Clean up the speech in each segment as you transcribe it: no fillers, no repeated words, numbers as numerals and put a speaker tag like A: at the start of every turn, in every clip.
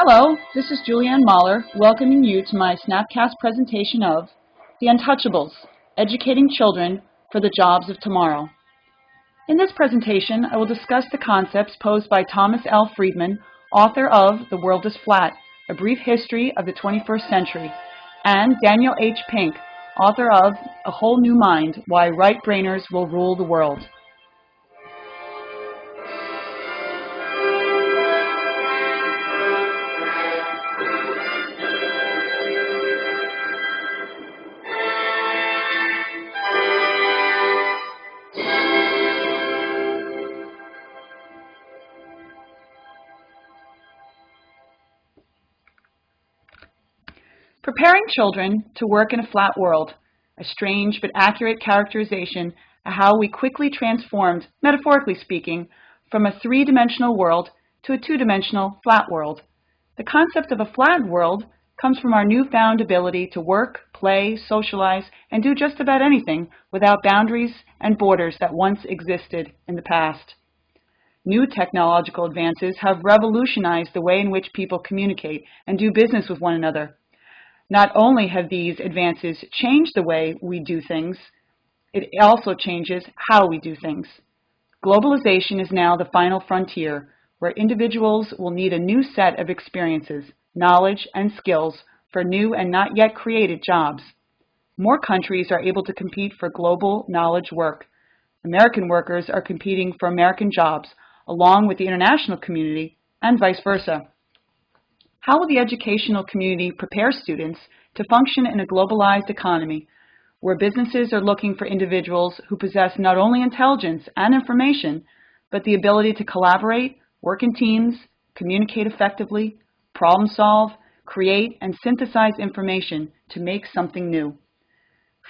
A: Hello, this is J.Mahler welcoming you to my Snapcast presentation of The Untouchables, Educating Children for the Jobs of Tomorrow. In this presentation, I will discuss the concepts posed by Thomas L. Friedman, author of The World is Flat, A Brief History of the 21st Century, and Daniel H. Pink, author of A Whole New Mind, Why Right-Brainers Will Rule the World. Preparing children to work in a flat world, a strange but accurate characterization of how we quickly transformed, metaphorically speaking, from a three-dimensional world to a two-dimensional flat world. The concept of a flat world comes from our newfound ability to work, play, socialize, and do just about anything without boundaries and borders that once existed in the past. New technological advances have revolutionized the way in which people communicate and do business with one another. Not only have these advances changed the way we do things, it also changes how we do things. Globalization is now the final frontier, where individuals will need a new set of experiences, knowledge, and skills for new and not yet created jobs. More countries are able to compete for global knowledge work. American workers are competing for American jobs, along with the international community, and vice versa. How will the educational community prepare students to function in a globalized economy where businesses are looking for individuals who possess not only intelligence and information, but the ability to collaborate, work in teams, communicate effectively, problem solve, create, and synthesize information to make something new?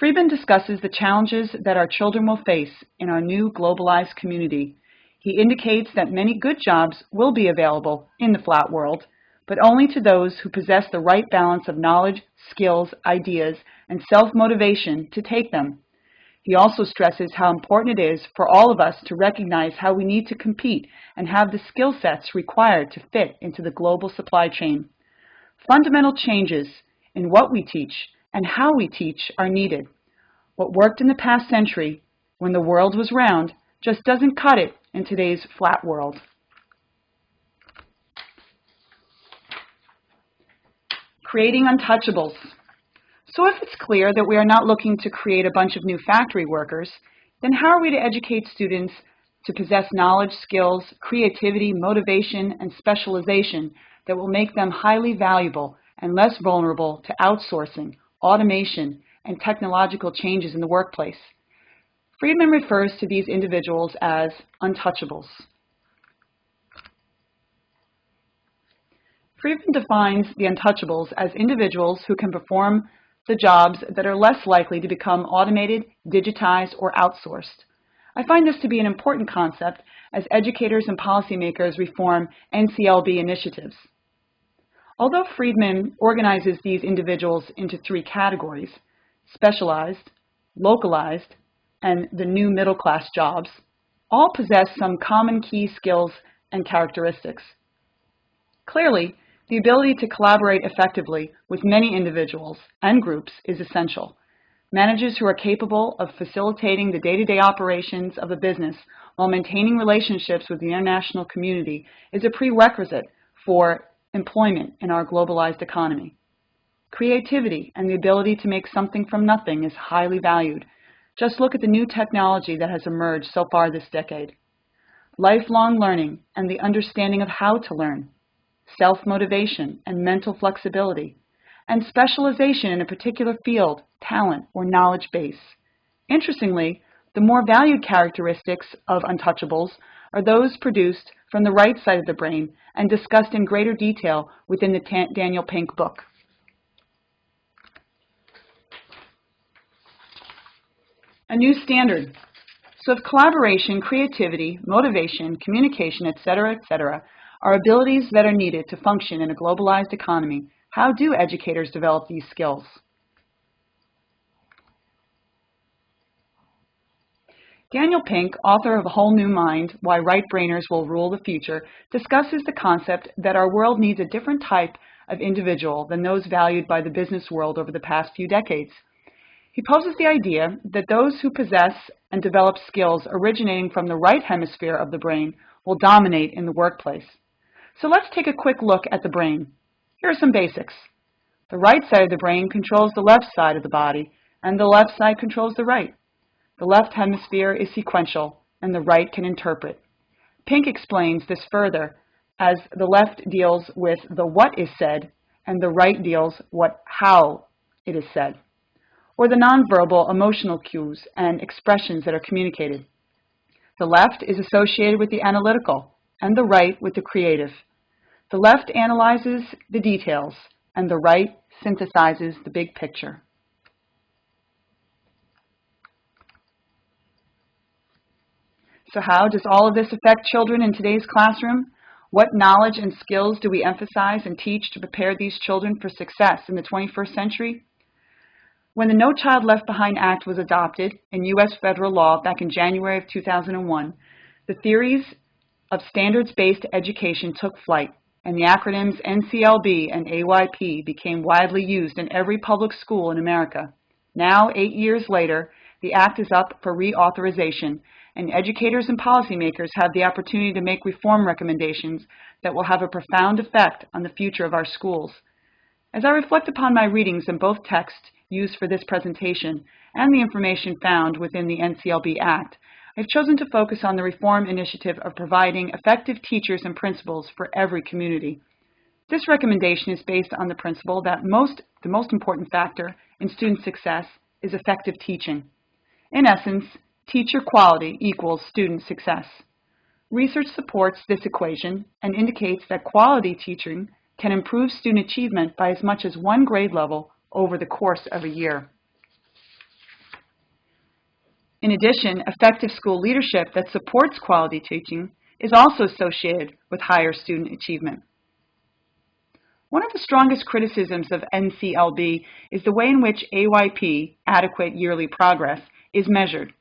A: Friedman discusses the challenges that our children will face in our new globalized community. He indicates that many good jobs will be available in the flat world, but only to those who possess the right balance of knowledge, skills, ideas, and self-motivation to take them. He also stresses how important it is for all of us to recognize how we need to compete and have the skill sets required to fit into the global supply chain. Fundamental changes in what we teach and how we teach are needed. What worked in the past century, when the world was round, just doesn't cut it in today's flat world. Creating untouchables. So if it's clear that we are not looking to create a bunch of new factory workers, then how are we to educate students to possess knowledge, skills, creativity, motivation, and specialization that will make them highly valuable and less vulnerable to outsourcing, automation, and technological changes in the workplace? Friedman refers to these individuals as untouchables. Friedman defines the untouchables as individuals who can perform the jobs that are less likely to become automated, digitized, or outsourced. I find this to be an important concept as educators and policymakers reform NCLB initiatives. Although Friedman organizes these individuals into three categories, specialized, localized, and the new middle-class jobs, all possess some common key skills and characteristics. Clearly, the ability to collaborate effectively with many individuals and groups is essential. Managers who are capable of facilitating the day-to-day operations of a business while maintaining relationships with the international community is a prerequisite for employment in our globalized economy. Creativity and the ability to make something from nothing is highly valued. Just look at the new technology that has emerged so far this decade. Lifelong learning and the understanding of how to learn, self-motivation and mental flexibility, and specialization in a particular field, talent, or knowledge base. Interestingly, the more valued characteristics of untouchables are those produced from the right side of the brain and discussed in greater detail within the Daniel Pink book. A new standard. So if collaboration, creativity, motivation, communication, etc., are abilities that are needed to function in a globalized economy, how do educators develop these skills? Daniel Pink, author of A Whole New Mind, Why Right-Brainers Will Rule the Future, discusses the concept that our world needs a different type of individual than those valued by the business world over the past few decades. He poses the idea that those who possess and develop skills originating from the right hemisphere of the brain will dominate in the workplace. So let's take a quick look at the brain. Here are some basics. The right side of the brain controls the left side of the body, and the left side controls the right. The left hemisphere is sequential, and the right can interpret. Pink explains this further as the left deals with the what is said, and the right deals with how it is said, or the nonverbal emotional cues and expressions that are communicated. The left is associated with the analytical, and the right with the creative. The left analyzes the details, and the right synthesizes the big picture. So how does all of this affect children in today's classroom? What knowledge and skills do we emphasize and teach to prepare these children for success in the 21st century? When the No Child Left Behind Act was adopted in U.S. federal law back in January of 2001, the theories of standards-based education took flight, and the acronyms NCLB and AYP became widely used in every public school in America. Now, 8 years later, the Act is up for reauthorization, and educators and policymakers have the opportunity to make reform recommendations that will have a profound effect on the future of our schools. As I reflect upon my readings in both texts used for this presentation and the information found within the NCLB Act, I've chosen to focus on the reform initiative of providing effective teachers and principals for every community. This recommendation is based on the principle that the most important factor in student success is effective teaching. In essence, teacher quality equals student success. Research supports this equation and indicates that quality teaching can improve student achievement by as much as 1 grade level over the course of a year. In addition, effective school leadership that supports quality teaching is also associated with higher student achievement. One of the strongest criticisms of NCLB is the way in which AYP, adequate yearly progress, is measured.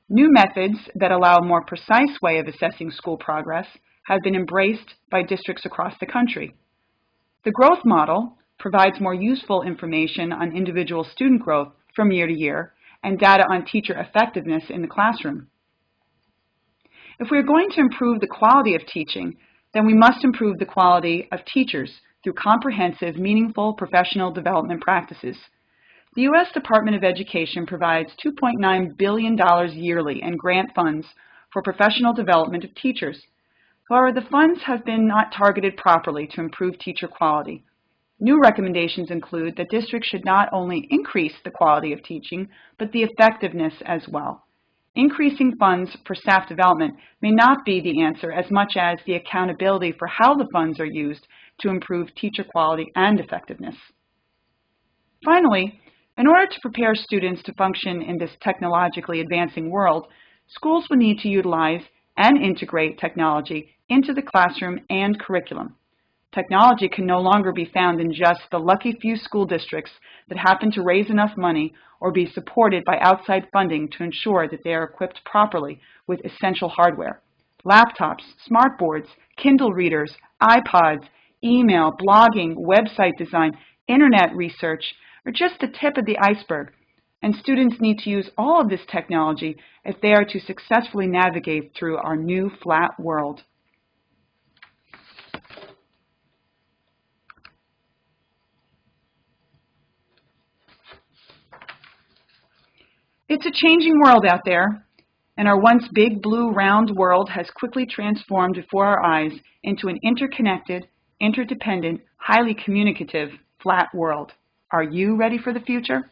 A: New methods that allow a more precise way of assessing school progress have been embraced by districts across the country. The growth model provides more useful information on individual student growth from year to year and data on teacher effectiveness in the classroom. If we are going to improve the quality of teaching, then we must improve the quality of teachers through comprehensive, meaningful professional development practices. The U.S. Department of Education provides $2.9 billion yearly in grant funds for professional development of teachers. However, the funds have been not targeted properly to improve teacher quality. New recommendations include that districts should not only increase the quality of teaching, but the effectiveness as well. Increasing funds for staff development may not be the answer as much as the accountability for how the funds are used to improve teacher quality and effectiveness. Finally, in order to prepare students to function in this technologically advancing world, schools will need to utilize and integrate technology into the classroom and curriculum. Technology can no longer be found in just the lucky few school districts that happen to raise enough money or be supported by outside funding to ensure that they are equipped properly with essential hardware. Laptops, smartboards, Kindle readers, iPods, email, blogging, website design, internet research are just the tip of the iceberg, and students need to use all of this technology if they are to successfully navigate through our new flat world. It's a changing world out there, and our once big blue round world has quickly transformed before our eyes into an interconnected, interdependent, highly communicative, flat world. Are you ready for the future?